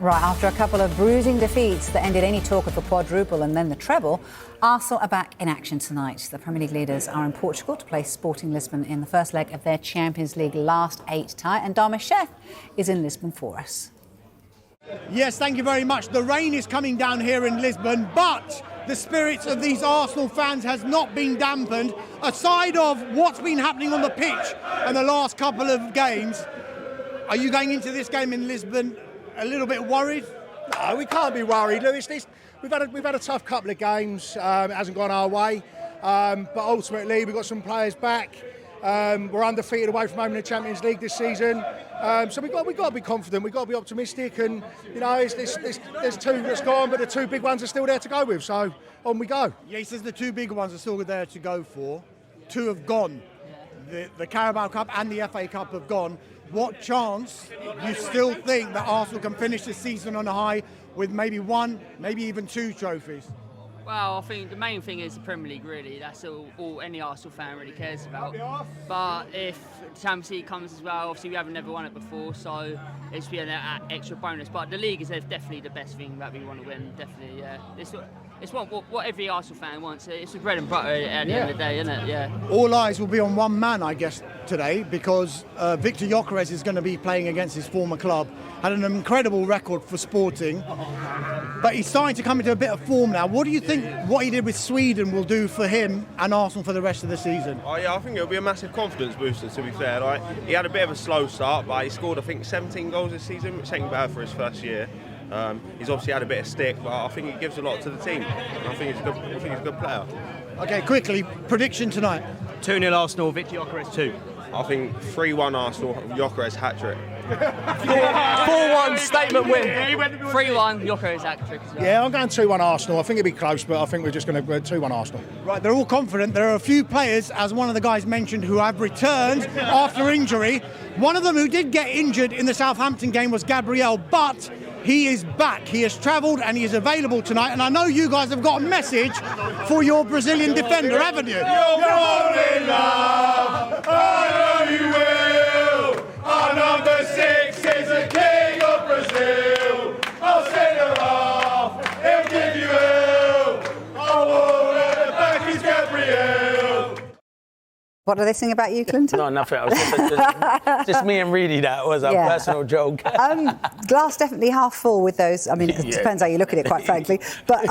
Right, after a couple of bruising defeats that ended any talk of the quadruple and then the treble, Arsenal are back in action tonight. The Premier League leaders are in Portugal to play Sporting Lisbon in the first leg of their Champions League last 8 tie, and Dharma Chef is in Lisbon for us. Yes, thank you very much. The rain is coming down here in Lisbon, but the spirits of these Arsenal fans has not been dampened. Aside of what's been happening on the pitch in the last couple of games, are you going into this game in Lisbon a little bit worried? No, we can't be worried, Lewis. We've had a tough couple of games. It hasn't gone our way, but ultimately we've got some players back. We're undefeated away from home in the Champions League this season, so we've got to be confident. We've got to be optimistic, and there's two that's gone, but the two big ones are still there to go with. So on we go. Yeah, he says the two big ones are still there to go for. Two have gone. The Carabao Cup and the FA Cup have gone. What chance you still think that Arsenal can finish the season on a high with maybe one, maybe even two trophies? Well, I think the main thing is the Premier League, really. That's all any Arsenal fan really cares about. But if the Champions League comes as well, obviously we haven't never won it before, so it's been an extra bonus. But the league is definitely the best thing that we want to win, definitely, yeah. It's what every Arsenal fan wants. It's the bread and butter at the end of the day, isn't it? Yeah. All eyes will be on one man, I guess, today, because Victor Gyökeres is going to be playing against his former club. Had an incredible record for Sporting, but he's starting to come into a bit of form now. What do you think what he did with Sweden will do for him and Arsenal for the rest of the season? Oh yeah, I think it'll be a massive confidence booster, to be fair. Like, he had a bit of a slow start, but he scored, I think, 17 goals this season, which ain't bad for his first year. He's obviously had a bit of stick, but I think he gives a lot to the team. I think he's a good player. Okay, quickly, prediction tonight. 2-0 Arsenal, Victor Gyökeres 2. I think 3-1 Arsenal, Gyökeres hat-trick. 4-1 statement win. 3-1 Gyökeres hat-trick. Yeah, I'm going 2-1 Arsenal. I think it'll be close, but I think we're just going to go 2-1 Arsenal. Right, they're all confident. There are a few players, as one of the guys mentioned, who have returned after injury. One of them who did get injured in the Southampton game was Gabriel, but he is back. He has travelled and he is available tonight. And I know you guys have got a message for your Brazilian defender, haven't you? You're falling in love. I know you will. Our number 6 is the king of Brazil. I'll send her off. He'll give you hell. Oh, at the back is Gabriel. What do they sing about you, Clinton? No, nothing. I was just me and Reedy. That was a personal joke. Glass definitely half full with those. I mean, it depends how you look at it, quite frankly. But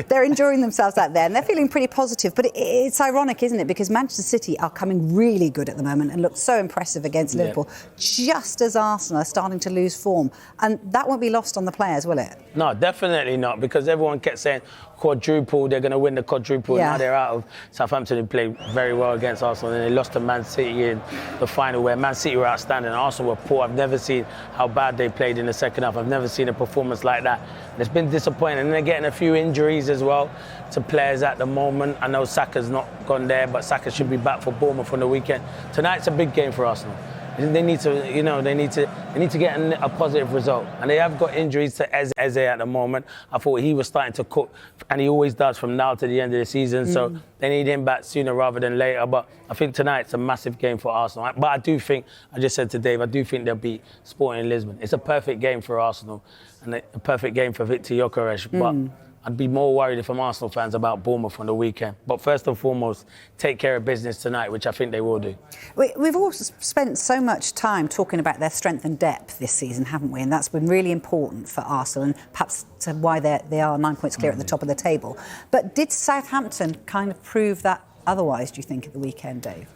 they're enjoying themselves out there and they're feeling pretty positive. But it's ironic, isn't it? Because Manchester City are coming really good at the moment and look so impressive against Liverpool, just as Arsenal are starting to lose form. And that won't be lost on the players, will it? No, definitely not, because everyone kept saying quadruple, they're going to win the quadruple. Now they're out of Southampton, who played very well against Arsenal, and they lost to Man City in the final, where Man City were outstanding and Arsenal were poor. I've never seen how bad they played in the second half. I've never seen a performance like that. It's been disappointing, and they're getting a few injuries as well to players at the moment. I know Saka's not gone there, but Saka should be back for Bournemouth on the weekend. Tonight's a big game for Arsenal. They need to, they need to get a positive result, and they have got injuries to Eze at the moment. I thought he was starting to cook, and he always does from now to the end of the season. So they need him back sooner rather than later. But I think tonight's a massive game for Arsenal. But I do think, I just said to Dave, I do think they'll beat Sporting Lisbon. It's a perfect game for Arsenal, and a perfect game for Victor Gyökeres. But I'd be more worried if I'm Arsenal fans about Bournemouth on the weekend. But first and foremost, take care of business tonight, which I think they will do. We've all spent so much time talking about their strength and depth this season, haven't we? And that's been really important for Arsenal, and perhaps to why they are 9 points clear at the top of the table. But did Southampton kind of prove that otherwise, do you think, at the weekend, Dave?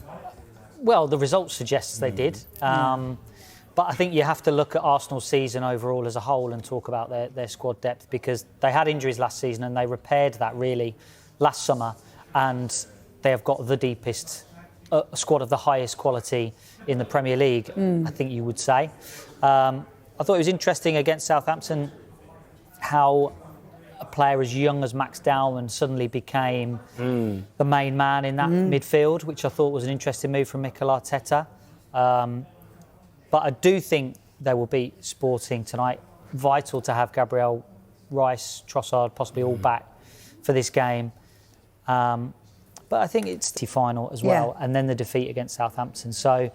Well, the results suggest they did. But I think you have to look at Arsenal's season overall as a whole and talk about their squad depth, because they had injuries last season and they repaired that really last summer, and they have got the deepest squad of the highest quality in the Premier League, I think you would say. I thought it was interesting against Southampton how a player as young as Max Dowman suddenly became the main man in that midfield, which I thought was an interesting move from Mikel Arteta. But I do think they will beat Sporting tonight. Vital to have Gabriel, Rice, Trossard possibly all back for this game. But I think it's the final as well, and then the defeat against Southampton. So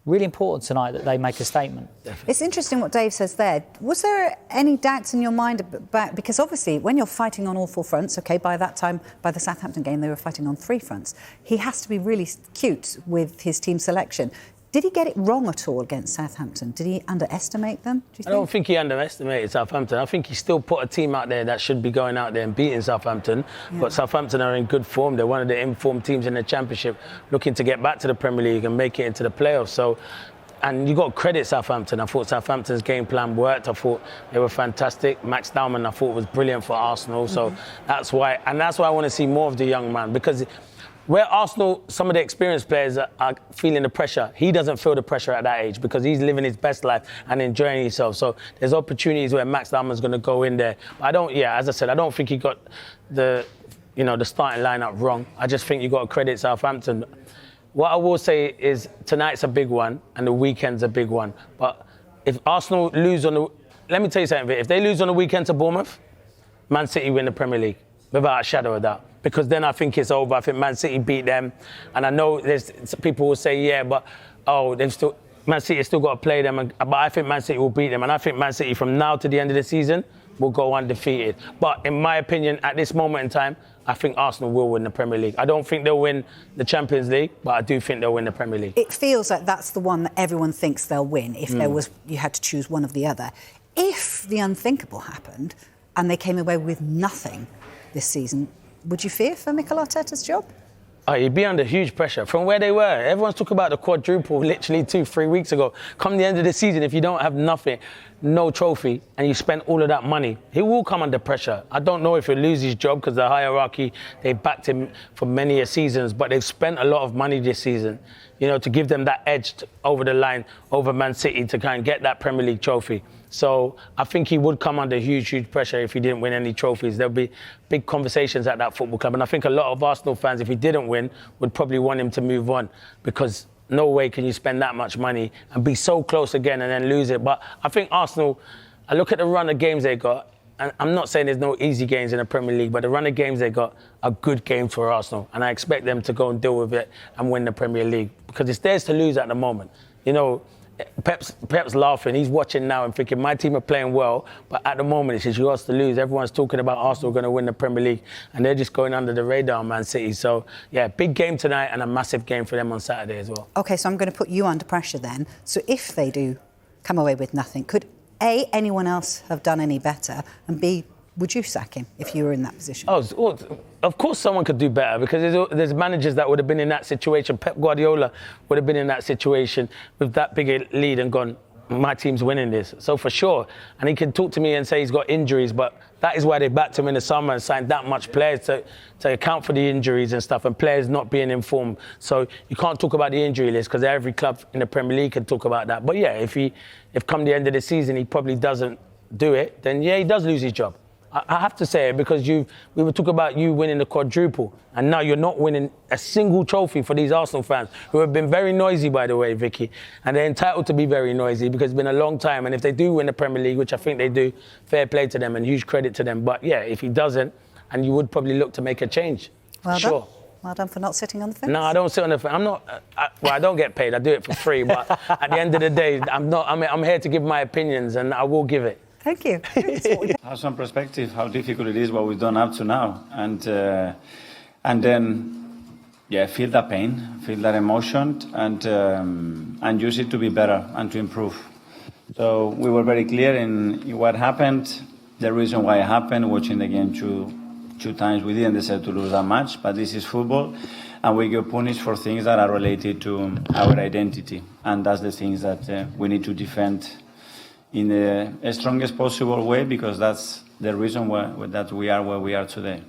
really important tonight that they make a statement. It's interesting what Dave says there. Was there any doubts in your mind about, because obviously when you're fighting on all four fronts, OK, by that time, by the Southampton game, they were fighting on three fronts. He has to be really cute with his team selection. Did he get it wrong at all against Southampton? Did he underestimate them, do you think? I don't think he underestimated Southampton. I think he still put a team out there that should be going out there and beating Southampton. Yeah. But Southampton are in good form. They're one of the informed teams in the Championship, looking to get back to the Premier League and make it into the playoffs. So, and you got to credit Southampton. I thought Southampton's game plan worked. I thought they were fantastic. Max Dowman, I thought, was brilliant for Arsenal. So that's why I want to see more of the young man, because where Arsenal, some of the experienced players are feeling the pressure, he doesn't feel the pressure at that age because he's living his best life and enjoying himself. So there's opportunities where Max Dowman's going to go in there. But as I said, I don't think he got the starting lineup wrong. I just think you got to credit Southampton. What I will say is tonight's a big one and the weekend's a big one. But if Arsenal lose let me tell you something, if they lose on the weekend to Bournemouth, Man City win the Premier League, without a shadow of doubt. Because then I think it's over. I think Man City beat them. And I know there's people will say, yeah, but Man City has still got to play them. But I think Man City will beat them. And I think Man City from now to the end of the season will go undefeated. But in my opinion, at this moment in time, I think Arsenal will win the Premier League. I don't think they'll win the Champions League, but I do think they'll win the Premier League. It feels like that's the one that everyone thinks they'll win if you had to choose one of the other. If the unthinkable happened and they came away with nothing this season, would you fear for Mikel Arteta's job? Oh, he'd be under huge pressure from where they were. Everyone's talking about the quadruple literally 2-3 weeks ago. Come the end of the season, if you don't have nothing, no trophy, and you spend all of that money, he will come under pressure. I don't know if he'll lose his job because the hierarchy, they backed him for many seasons, but they've spent a lot of money this season, to give them that edge over the line, over Man City to kind of get that Premier League trophy. So I think he would come under huge pressure if he didn't win any trophies. There'll be big conversations at that football club. And I think a lot of Arsenal fans, if he didn't win, would probably want him to move on, because no way can you spend that much money and be so close again and then lose it. But I think Arsenal, I look at the run of games they got, and I'm not saying there's no easy games in the Premier League, but the run of games they got are good games for Arsenal. And I expect them to go and deal with it and win the Premier League, because it's theirs to lose at the moment. Pep's laughing. He's watching now and thinking, my team are playing well, but at the moment, it's just yours to lose. Everyone's talking about Arsenal going to win the Premier League, and they're just going under the radar on Man City. So, yeah, big game tonight and a massive game for them on Saturday as well. OK, so I'm going to put you under pressure then. So if they do come away with nothing, could A, anyone else have done any better, and B, would you sack him if you were in that position? Oh, of course someone could do better, because there's managers that would have been in that situation. Pep Guardiola would have been in that situation with that big a lead and gone, my team's winning this. So for sure. And he can talk to me and say he's got injuries, but that is why they backed him in the summer and signed that much players to account for the injuries and stuff, and players not being informed. So you can't talk about the injury list, because every club in the Premier League can talk about that. But yeah, if come the end of the season he probably doesn't do it, then yeah, he does lose his job. I have to say it, because we were talking about you winning the quadruple, and now you're not winning a single trophy for these Arsenal fans, who have been very noisy, by the way, Vicky. And they're entitled to be very noisy, because it's been a long time. And if they do win the Premier League, which I think they do, fair play to them and huge credit to them. But yeah, if he doesn't, and you would probably look to make a change. Well sure. Done. Well done for not sitting on the fence. No, I don't sit on the fence. I'm not. I don't get paid. I do it for free. But at the end of the day, I'm here to give my opinions, and I will give it. Thank you. Have some perspective how difficult it is what we've done up to now, and then feel that pain, feel that emotion, and use it to be better and to improve. So we were very clear in what happened, the reason why it happened. Watching the game two times, we didn't deserve to lose that much, but this is football, and we get punished for things that are related to our identity, and that's the things that we need to defend in the strongest possible way, because that's the reason that we are where we are today.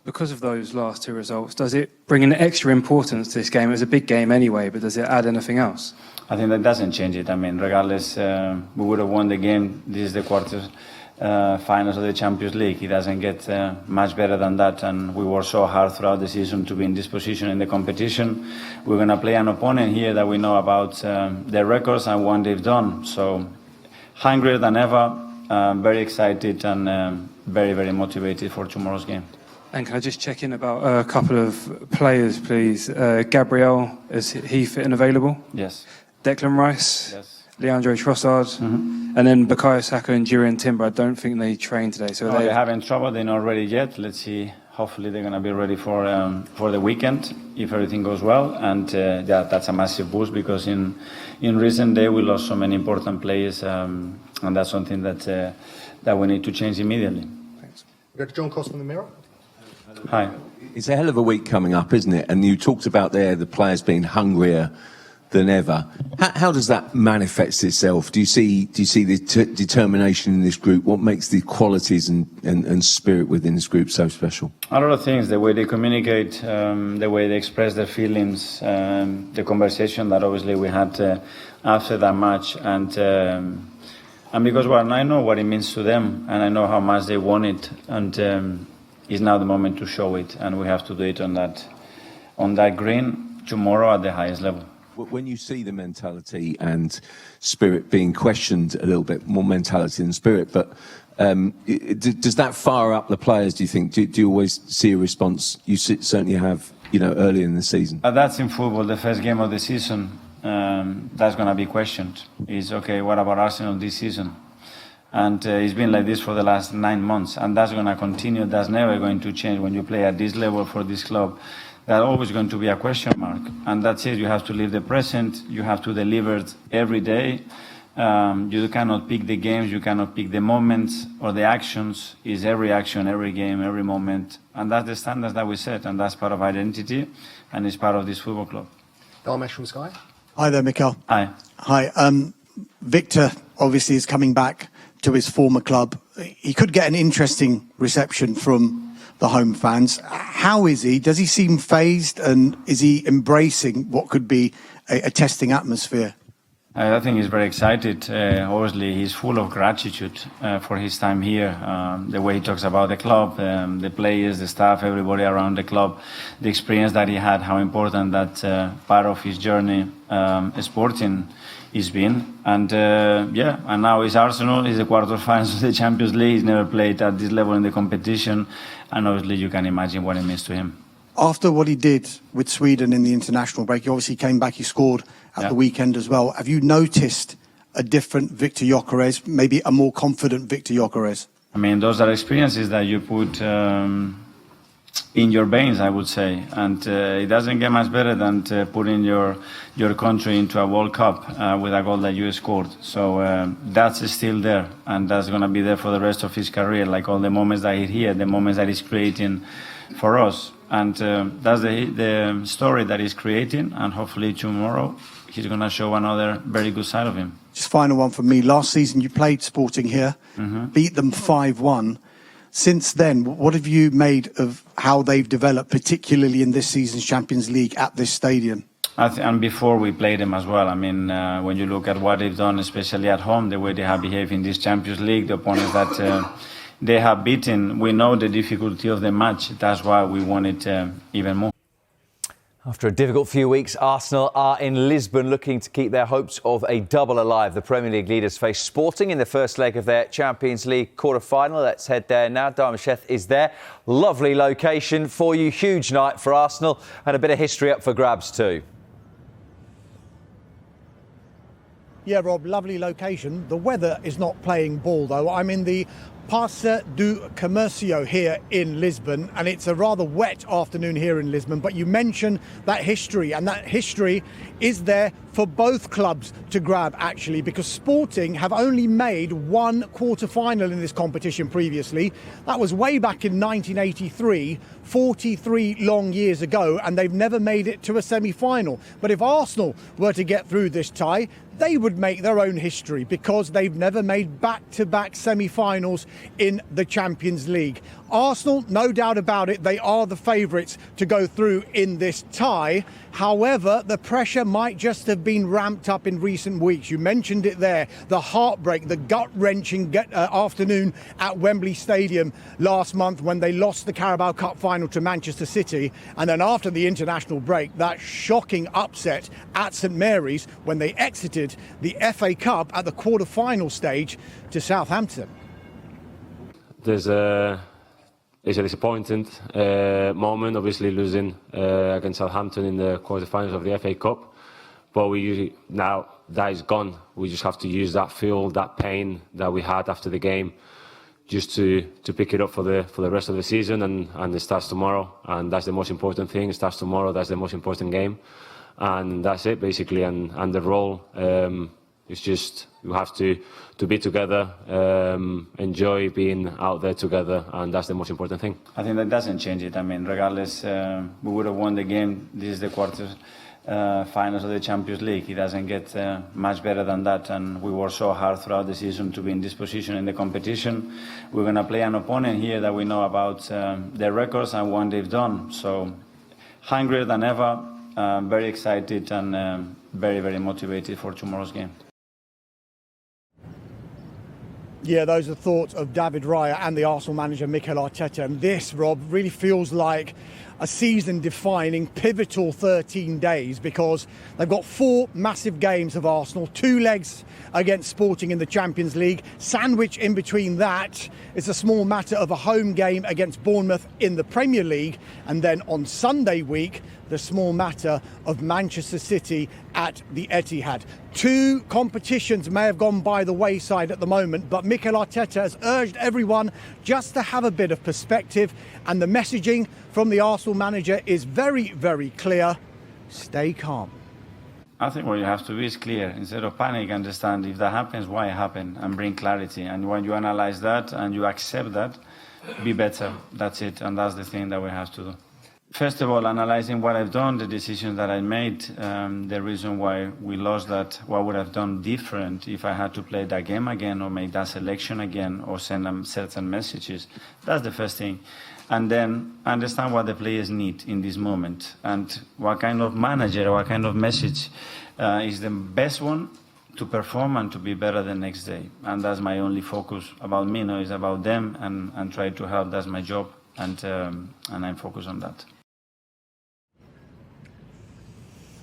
Because of those last two results, does it bring an extra importance to this game? It was a big game anyway, but does it add anything else? I think that doesn't change it. I mean, regardless, we would have won the game. This is the quarter-finals of the Champions League. It doesn't get much better than that, and we worked so hard throughout the season to be in this position in the competition. We're going to play an opponent here that we know about their records and what they've done. So hungrier than ever, very excited and very, very motivated for tomorrow's game. And can I just check in about a couple of players, please? Gabriel, is he fit and available? Yes. Declan Rice, Yes. Leandro Trossard, and then Bukayo Saka and Jurriën Timber. I don't think they trained today. So They're having trouble. They're not ready yet. Let's see. Hopefully they're going to be ready for the weekend if everything goes well. And that's a massive boost because in recent days we lost so many important players, and that's something that we need to change immediately. Thanks. We go to John Cost from the Mirror. Hi. It's a hell of a week coming up, isn't it? And you talked about the players being hungrier than ever. How does that manifest itself? Do you see the determination in this group? What makes the qualities and spirit within this group so special? A lot of things, the way they communicate, the way they express their feelings, the conversation that obviously we had after that match, and because I know what it means to them, and I know how much they want it, and it's now the moment to show it, and we have to do it on that green tomorrow at the highest level. When you see the mentality and spirit being questioned a little bit, more mentality than spirit, but does that fire up the players, do you think? Do you always see a response? You certainly have, early in the season. That's in football, the first game of the season. That's going to be questioned. Is okay, what about Arsenal this season? And it's been like this for the last 9 months, and that's going to continue. That's never going to change when you play at this level for this club. There's always going to be a question mark, and that's it. You have to live the present. You have to deliver it every day. You cannot pick the games. You cannot pick the moments or the actions. It's every action, every game, every moment, and that's the standards that we set, and that's part of identity, and it's part of this football club. Dharmesh from Sky. Hi there, Mikel. Hi. Hi. Victor obviously is coming back to his former club. He could get an interesting reception from the home fans. How is he? Does he seem phased, and is he embracing what could be a testing atmosphere? I think he's very excited. Obviously, he's full of gratitude for his time here. The way he talks about the club, the players, the staff, everybody around the club, the experience that he had, how important that part of his journey sporting has been. And and now he's Arsenal. He's the quarterfinals of the Champions League. He's never played at this level in the competition. And obviously, you can imagine what it means to him. After what he did with Sweden in the international break, he obviously came back, he scored at the weekend as well. Have you noticed a different Victor Gyökeres, maybe a more confident Victor Gyökeres? I mean, those are experiences that you put in your veins, I would say. And it doesn't get much better than putting your country into a World Cup with a goal that you scored. So that's still there, and that's going to be there for the rest of his career, like all the moments that he's here, the moments that he's creating for us. And that's the story that he's creating, and hopefully tomorrow he's going to show another very good side of him. Just final one from me. Last season you played Sporting here, beat them 5-1. Since then, what have you made of how they've developed, particularly in this season's Champions League at this stadium? And before we played them as well. I mean, when you look at what they've done, especially at home, the way they have behaved in this Champions League, the opponents that they have beaten, we know the difficulty of the match. That's why we want it even more. After a difficult few weeks, Arsenal are in Lisbon looking to keep their hopes of a double alive. The Premier League leaders face Sporting in the first leg of their Champions League quarter-final. Let's head there now. Dharmesh is there. Lovely location for you. Huge night for Arsenal, and a bit of history up for grabs too. Yeah, Rob, lovely location. The weather is not playing ball, though. I'm in the Praça do Comércio here in Lisbon, and it's a rather wet afternoon here in Lisbon. But you mentioned that history, and that history is there for both clubs to grab, actually, because Sporting have only made one quarter-final in this competition previously. That was way back in 1983, 43 long years ago, and they've never made it to a semi-final. But if Arsenal were to get through this tie, they would make their own history because they've never made back-to-back semi-finals in the Champions League. Arsenal, no doubt about it, they are the favourites to go through in this tie. However, the pressure might just have been ramped up in recent weeks. You mentioned it there, the heartbreak, the gut-wrenching afternoon at Wembley Stadium last month when they lost the Carabao Cup final to Manchester City. And then after the international break, that shocking upset at St Mary's when they exited the FA Cup at the quarter-final stage to Southampton. It's a disappointing moment, obviously losing against Southampton in the quarterfinals of the FA Cup. But now that is gone. We just have to use that fuel, that pain that we had after the game, just to pick it up for the rest of the season, and it starts tomorrow, and that's the most important thing. It starts tomorrow. That's the most important game, and that's it basically. And the role is just you have to be together, enjoy being out there together, and that's the most important thing. I think that doesn't change it. I mean, regardless, we would have won the game. This is the quarters. Finals of the Champions League. It doesn't get much better than that, and we worked so hard throughout the season to be in this position in the competition. We're going to play an opponent here that we know about their records and what they've done. So hungrier than ever, very excited and very, very motivated for tomorrow's game. Yeah, those are thoughts of David Raya and the Arsenal manager Mikel Arteta. And this, Rob, really feels like a season-defining, pivotal 13 days, because they've got 4 massive games of Arsenal, 2 legs against Sporting in the Champions League. Sandwich in between that is a small matter of a home game against Bournemouth in the Premier League. And then on Sunday week, the small matter of Manchester City at the Etihad. 2 competitions may have gone by the wayside at the moment, but Mikel Arteta has urged everyone just to have a bit of perspective, and the messaging from the Arsenal manager is very, very clear. Stay calm. I think what you have to be is clear. Instead of panic, understand if that happens, why it happened, and bring clarity. And when you analyze that and you accept that, be better. That's it, and that's the thing that we have to do. First of all, analyzing what I've done, the decisions that I made, the reason why we lost that, what would I have done different if I had to play that game again or make that selection again or send them certain messages. That's the first thing. And then understand what the players need in this moment and what kind of manager, what kind of message is the best one to perform and to be better the next day. And that's my only focus. About me, no, it's about them and try to help. That's my job, and I'm focused on that.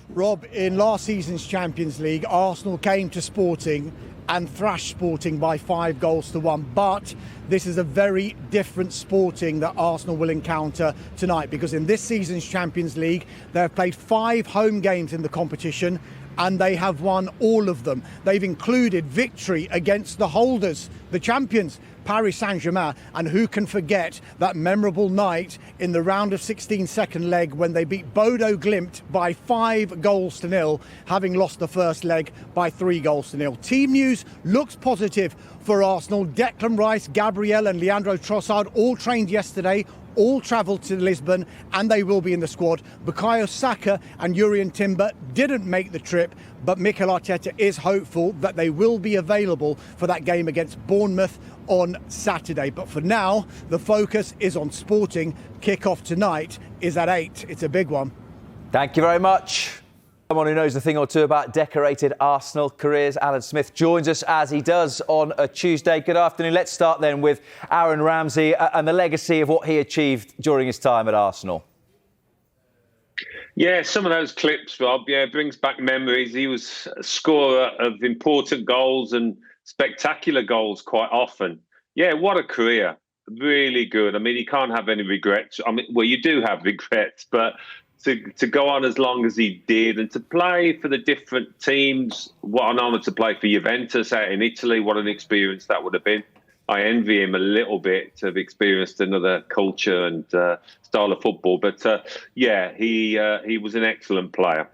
Rob, in last season's Champions League, Arsenal came to Sporting and thrashed Sporting by 5-1. But this is a very different Sporting that Arsenal will encounter tonight, because in this season's Champions League, they have played 5 home games in the competition and they have won all of them. They've included victory against the holders, the champions, Paris Saint-Germain, and who can forget that memorable night in the round of 16 second leg when they beat Bodo Glimt by 5-0, having lost the first leg by 3-0. Team news looks positive for Arsenal. Declan Rice, Gabriel and Leandro Trossard all trained yesterday, all travelled to Lisbon, and they will be in the squad. Bukayo Saka and Jurrien Timber didn't make the trip, but Mikel Arteta is hopeful that they will be available for that game against Bournemouth on Saturday. But for now, the focus is on Sporting. Kick-off tonight is at 8. It's a big one. Thank you very much. Someone who knows a thing or two about decorated Arsenal careers, Alan Smith, joins us as he does on a Tuesday. Good afternoon. Let's start then with Aaron Ramsey and the legacy of what he achieved during his time at Arsenal. Yeah, some of those clips, Rob, brings back memories. He was a scorer of important goals and spectacular goals quite often. Yeah, what a career. Really good. I mean, you can't have any regrets. I mean, well, you do have regrets, but to go on as long as he did and to play for the different teams, what an honour to play for Juventus out in Italy. What an experience that would have been. I envy him a little bit to have experienced another culture and style of football. But he was an excellent player.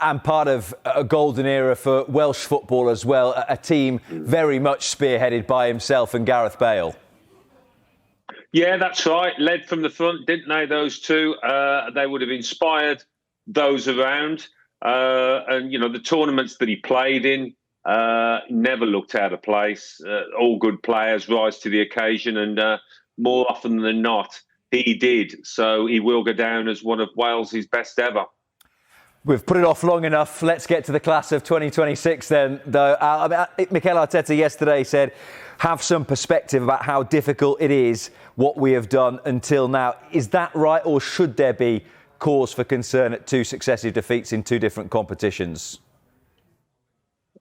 And part of a golden era for Welsh football as well, a team very much spearheaded by himself and Gareth Bale. Yeah, that's right. Led from the front, didn't they, those two? They would have inspired those around. And, you know, the tournaments that he played in never looked out of place. All good players rise to the occasion, and more often than not, he did. So he will go down as one of Wales's best ever. We've put it off long enough. Let's get to the class of 2026 then, though. Mikel Arteta yesterday said, have some perspective about how difficult it is, what we have done until now. Is that right, or should there be cause for concern at 2 successive defeats in 2 different competitions?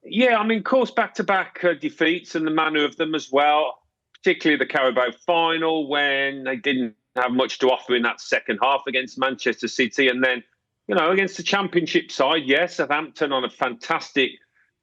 Yeah, I mean, of course, back-to-back defeats and the manner of them as well, particularly the Carabao final when they didn't have much to offer in that second half against Manchester City, and then against the Championship side, yes, Southampton on a fantastic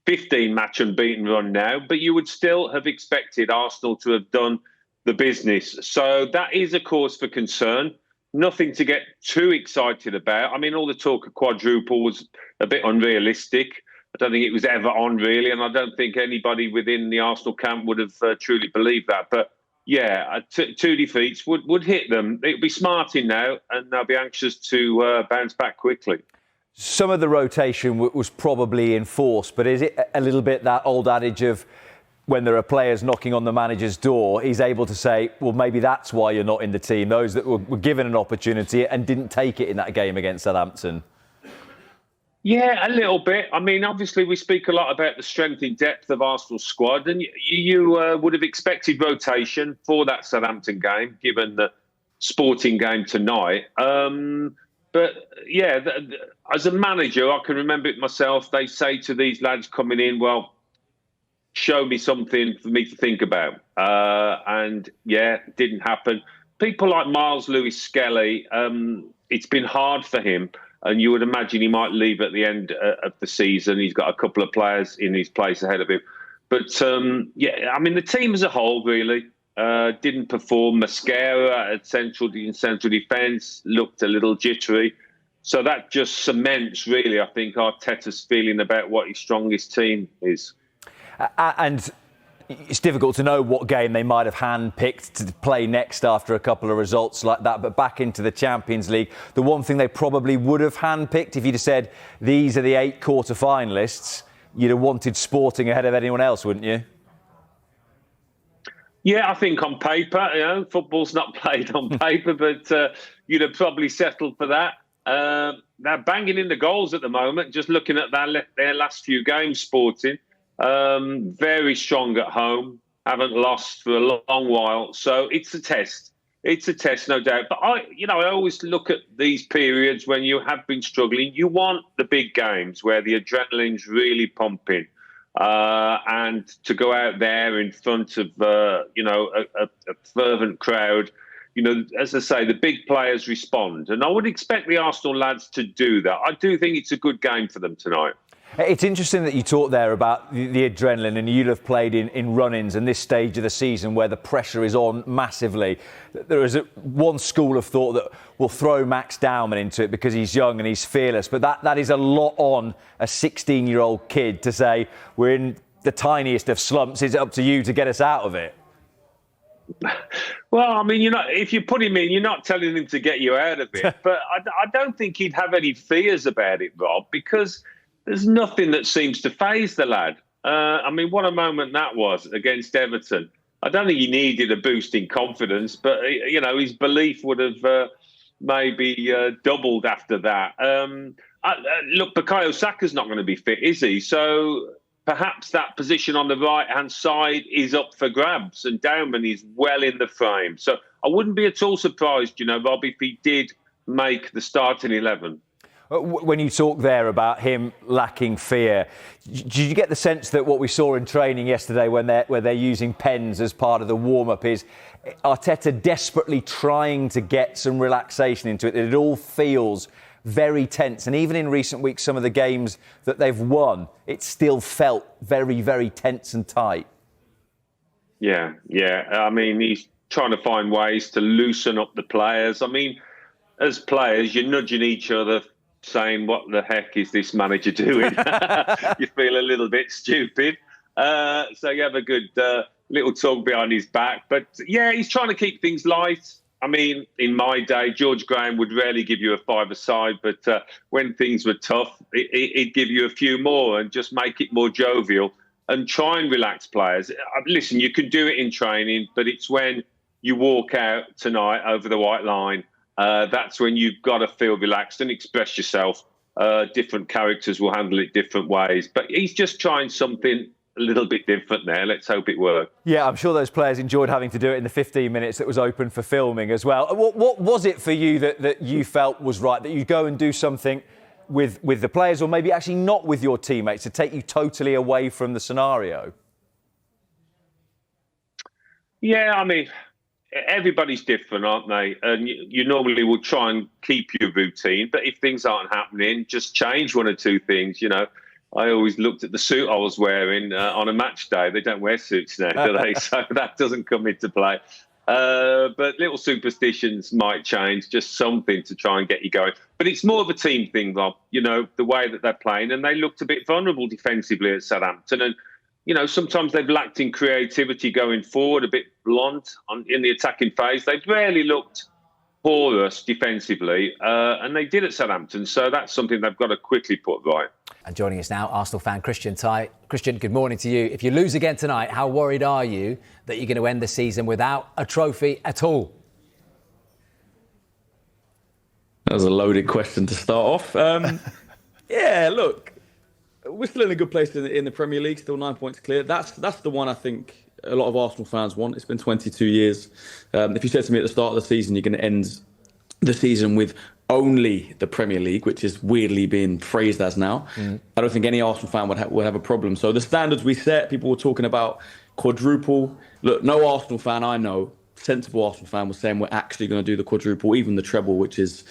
15-match unbeaten run now, but you would still have expected Arsenal to have done the business. So that is a cause for concern. Nothing to get too excited about. I mean, all the talk of quadruple was a bit unrealistic. I don't think it was ever on, really, and I don't think anybody within the Arsenal camp would have truly believed that. But yeah, two defeats would hit them. It'll be smarting now, and they'll be anxious to bounce back quickly. Some of the rotation was probably enforced, but is it a little bit that old adage of when there are players knocking on the manager's door, he's able to say, well, maybe that's why you're not in the team, those that were given an opportunity and didn't take it in that game against Southampton? Yeah, a little bit. I mean, obviously, we speak a lot about the strength in depth of Arsenal's squad, and you would have expected rotation for that Southampton game, given the Sporting game tonight. But yeah, as a manager, I can remember it myself. They say to these lads coming in, well, show me something for me to think about. And yeah, it didn't happen. People like Miles Lewis-Skelly, it's been hard for him. And you would imagine he might leave at the end of the season. He's got a couple of players in his place ahead of him. But yeah, I mean, the team as a whole really didn't perform. Mascara at central defence looked a little jittery. So that just cements, really, I think, Arteta's feeling about what his strongest team is. And it's difficult to know what game they might have handpicked to play next after a couple of results like that. But back into the Champions League, the one thing they probably would have handpicked, if you'd have said, these are the 8 quarter-finalists, you'd have wanted Sporting ahead of anyone else, wouldn't you? Yeah, I think on paper, football's not played on paper, but you'd have probably settled for that. They're banging in the goals at the moment, just looking at their last few games, Sporting. Very strong at home, haven't lost for a long while. So it's a test. It's a test, no doubt. But I always look at these periods when you have been struggling. You want the big games where the adrenaline's really pumping. And to go out there in front of, a fervent crowd, as I say, the big players respond. And I would expect the Arsenal lads to do that. I do think it's a good game for them tonight. It's interesting that you talk there about the adrenaline, and you'd have played in run-ins in this stage of the season where the pressure is on massively. There is one school of thought that will throw Max Dowman into it because he's young and he's fearless, but that is a lot on a 16-year-old kid to say, we're in the tiniest of slumps, it's up to you to get us out of it. Well, I mean, if you put him in, you're not telling him to get you out of it. But I don't think he'd have any fears about it, Rob, because there's nothing that seems to faze the lad. I mean, what a moment that was against Everton. I don't think he needed a boost in confidence, but, his belief would have maybe doubled after that. Look, Bukayo Saka's not going to be fit, is he? So perhaps that position on the right-hand side is up for grabs, and Dowman is well in the frame. So I wouldn't be at all surprised, Rob, if he did make the starting 11. When you talk there about him lacking fear, did you get the sense that what we saw in training yesterday where they're using pens as part of the warm-up is Arteta desperately trying to get some relaxation into it? It all feels very tense. And even in recent weeks, some of the games that they've won, it still felt very, very tense and tight. Yeah. I mean, he's trying to find ways to loosen up the players. I mean, as players, you're nudging each other, saying, what the heck is this manager doing? You feel a little bit stupid. So you have a good little talk behind his back. But yeah, he's trying to keep things light. I mean, in my day, George Graham would rarely give you a five-a-side, but when things were tough, he'd give you a few more and just make it more jovial and try and relax players. Listen, you can do it in training, but it's when you walk out tonight over the white line, that's when you've got to feel relaxed and express yourself. Different characters will handle it different ways. But he's just trying something a little bit different there. Let's hope it works. Yeah, I'm sure those players enjoyed having to do it in the 15 minutes that was open for filming as well. What was it for you that you felt was right, that you go and do something with the players, or maybe actually not with your teammates, to take you totally away from the scenario? Yeah, I mean, everybody's different, aren't they? And you normally will try and keep your routine, but if things aren't happening, just change one or two things. I always looked at the suit I was wearing on a match day. They don't wear suits now, do they? So that doesn't come into play. But little superstitions might change, just something to try and get you going. But it's more of a team thing, Rob, the way that they're playing. And they looked a bit vulnerable defensively at Southampton. And, sometimes they've lacked in creativity going forward, a bit blunt in the attacking phase. They've rarely looked porous defensively, and they did at Southampton. So that's something they've got to quickly put right. And joining us now, Arsenal fan Christian Ty. Christian, good morning to you. If you lose again tonight, how worried are you that you're going to end the season without a trophy at all? That was a loaded question to start off. Yeah, look, we're still in a good place in the Premier League, still 9 points clear. That's the one I think a lot of Arsenal fans want. It's been 22 years. If you said to me at the start of the season, you're going to end the season with only the Premier League, which is weirdly being phrased as now, I don't think any Arsenal fan would have a problem. So the standards we set, people were talking about quadruple. Look, no Arsenal fan I know, sensible Arsenal fan, was saying we're actually going to do the quadruple, even the treble, which is,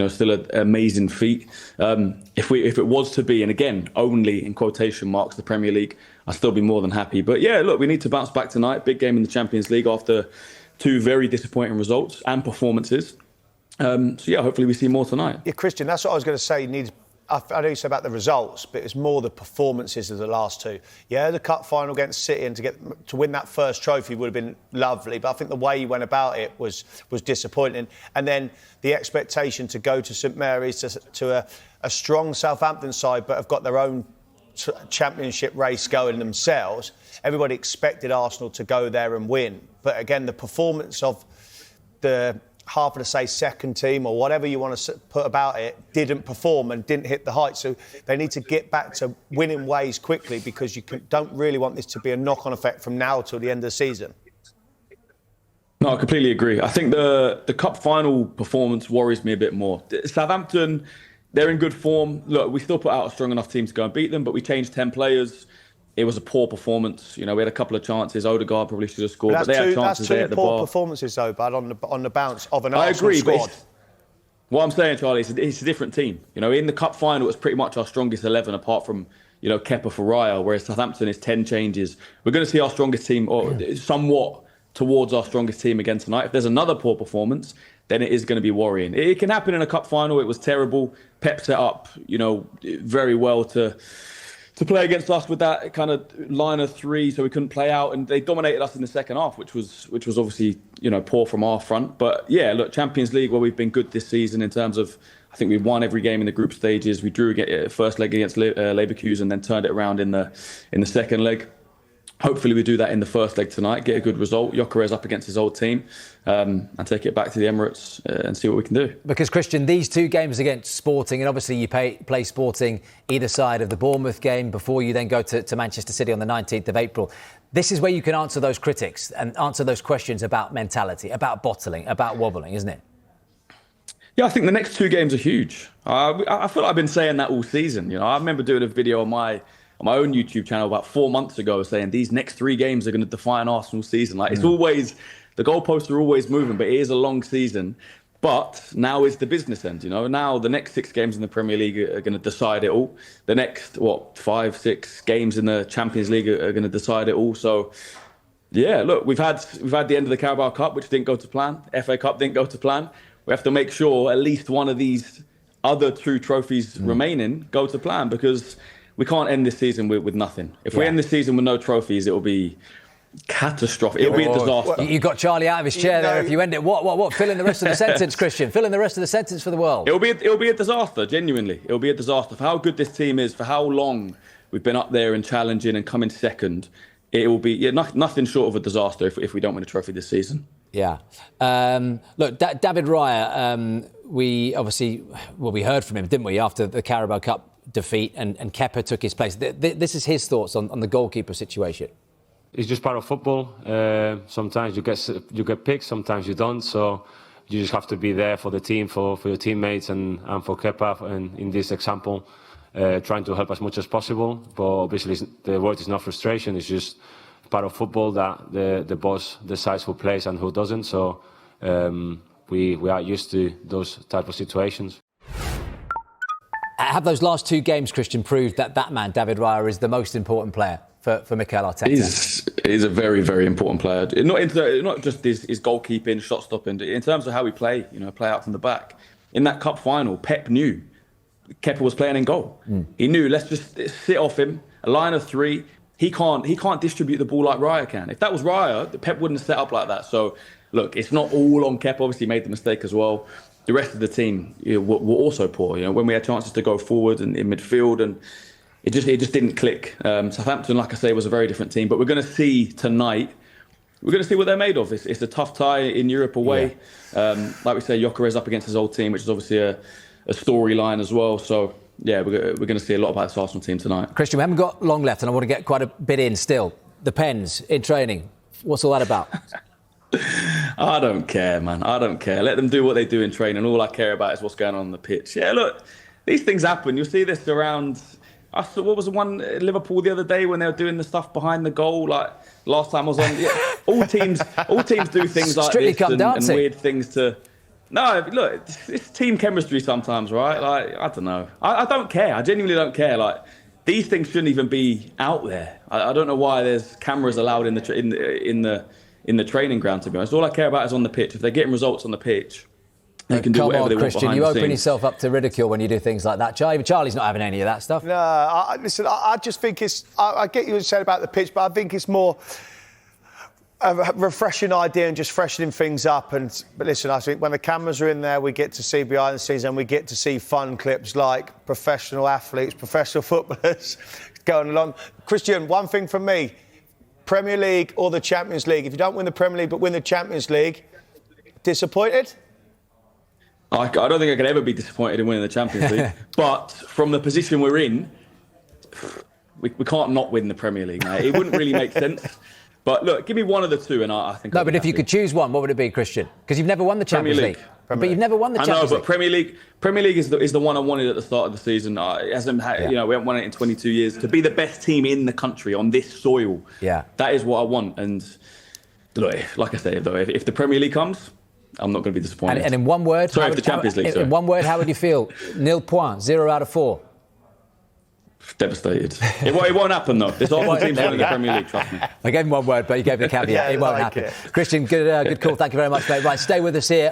still an amazing feat. If it was to be, and again, only in quotation marks, the Premier League, I'd still be more than happy. But yeah, look, we need to bounce back tonight. Big game in the Champions League after two very disappointing results and performances. So yeah, hopefully we see more tonight. Yeah, Christian, that's what I was going to say. I know you said about the results, but it's more the performances of the last two. Yeah, the cup final against City and to win that first trophy would have been lovely, but I think the way you went about it was disappointing. And then the expectation to go to St Mary's to a strong Southampton side, but have got their own championship race going themselves. Everybody expected Arsenal to go there and win, but again, the performance of the half of the second team or whatever you want to put about it didn't perform and didn't hit the height. So they need to get back to winning ways quickly, because don't really want this to be a knock-on effect from now till the end of the season. No, I completely agree. I think the cup final performance worries me a bit more. Southampton, they're in good form. Look, we still put out a strong enough team to go and beat them, but we changed 10 players. It was a poor performance. We had a couple of chances. Odegaard probably should have scored, but they had chances there at the bar. That's two poor performances, though, bud, on the bounce of an Arsenal squad. But what I'm saying, Charlie, it's a different team. In the cup final, it's pretty much our strongest 11, apart from Kepa for Raya, whereas Southampton is 10 changes. We're going to see our strongest team, or somewhat towards our strongest team again tonight. If there's another poor performance, then it is going to be worrying. It can happen in a cup final. It was terrible. Pep set up, very well to play against us with that kind of line of three, so we couldn't play out, and they dominated us in the second half, which was obviously poor from our front. But yeah, look, Champions League, where we've been good this season in terms of, I think we've won every game in the group stages. We drew first leg against Leverkusen, and then turned it around in the second leg. Hopefully we do that in the first leg tonight, get a good result. Gyökeres up against his old team, and take it back to the Emirates and see what we can do. Because, Christian, these two games against Sporting, and obviously you play Sporting either side of the Bournemouth game before you then go to Manchester City on the 19th of April. This is where you can answer those critics and answer those questions about mentality, about bottling, about wobbling, isn't it? Yeah, I think the next two games are huge. I feel like I've been saying that all season. I remember doing a video on my own YouTube channel about 4 months ago saying these next three games are going to define Arsenal's season. It's always, the goalposts are always moving, but it is a long season. But now is the business end, Now the next 6 games in the Premier League are going to decide it all. The next, 5-6 games in the Champions League are going to decide it all. So, yeah, look, we've had the end of the Carabao Cup, which didn't go to plan. FA Cup didn't go to plan. We have to make sure at least one of these other 2 trophies remaining go to plan, because we can't end this season with nothing. If we end this season with no trophies, it will be catastrophic. It'll be a disaster. You got Charlie out of his chair there. If you end it, what? Fill in the rest of the sentence, Christian. Fill in the rest of the sentence for the world. It'll be a disaster, genuinely. It'll be a disaster for how good this team is, for how long we've been up there and challenging and coming second. It will be nothing short of a disaster if we don't win a trophy this season. Yeah. Look, David Raya, we heard from him, didn't we, after the Carabao Cup defeat, and Kepa took his place. This is his thoughts on the goalkeeper situation. It's just part of football. Sometimes you get picked, sometimes you don't. So you just have to be there for the team, for your teammates, and for Kepa. And in this example, trying to help as much as possible. But obviously, the word is not frustration. It's just part of football that the boss decides who plays and who doesn't. So we are used to those type of situations. Have those last 2 games, Christian, proved that man, David Raya, is the most important player for Mikel Arteta? He's a very, very important player. Not just his goalkeeping, shot stopping. In terms of how we play, play out from the back. In that cup final, Pep knew Kepa was playing in goal. He knew, let's just sit off him, a line of 3. He can't distribute the ball like Raya can. If that was Raya, Pep wouldn't have set up like that. So, look, it's not all on Kepa. Obviously, he made the mistake as well. The rest of the team were also poor. When we had chances to go forward and in midfield, and it just didn't click. Southampton, like I say, was a very different team. But we're going to see tonight. We're going to see what they're made of. It's a tough tie in Europe away. Yeah. Like we say, Gyökeres up against his old team, which is obviously a storyline as well. So, yeah, we're going to see a lot about this Arsenal team tonight. Christian, we haven't got long left, and I want to get quite a bit in still. The pens in training. What's all that about? I don't care, man. I don't care. Let them do what they do in training. All I care about is what's going on the pitch. Yeah, look, these things happen. You'll see this around... I saw, what was the one at Liverpool the other day when they were doing the stuff behind the goal? Like last time I was on, all teams do things like Strictly this and weird things to. No, look, it's team chemistry sometimes, right? Like I don't know. I don't care. I genuinely don't care. Like these things shouldn't even be out there. I don't know why there's cameras allowed in the training ground. To be honest, all I care about is on the pitch. If they're getting results on the pitch. You can do whatever they want Christian, behind you the open scenes. yourself up to ridicule when you do things like that. Charlie's not having any of that stuff. No, listen, I just think it's... I get you said about the pitch, but I think it's more a refreshing idea and just freshening things up. But listen, I think when the cameras are in there, we get to see behind the scenes and we get to see fun clips like professional athletes, professional footballers going along. Christian, one thing from me, Premier League or the Champions League. If you don't win the Premier League but win the Champions League, disappointed? I don't think I could ever be disappointed in winning the Champions League. But from the position we're in, we can't not win the Premier League, mate. It wouldn't really make sense. But look, give me one of the two and I think... No, but if you could choose one, what would it be, Christian? Because you've never won the Champions League. But you've never won the Champions League. I know, but Premier League is the one I wanted at the start of the season. It hasn't had, we haven't won it in 22 years. To be the best team in the country on this soil, that is what I want. And look, like I say, though, if the Premier League comes... I'm not going to be disappointed. And in one word... Sorry, the Champions League, in one word, how would you feel? 0 points, 0 out of 4. Devastated. It won't happen, though. This Arsenal team's winning the Premier League, trust me. I gave him one word, but you gave me a caveat. It won't happen. Christian, good call. Thank you very much, mate. Right, stay with us here.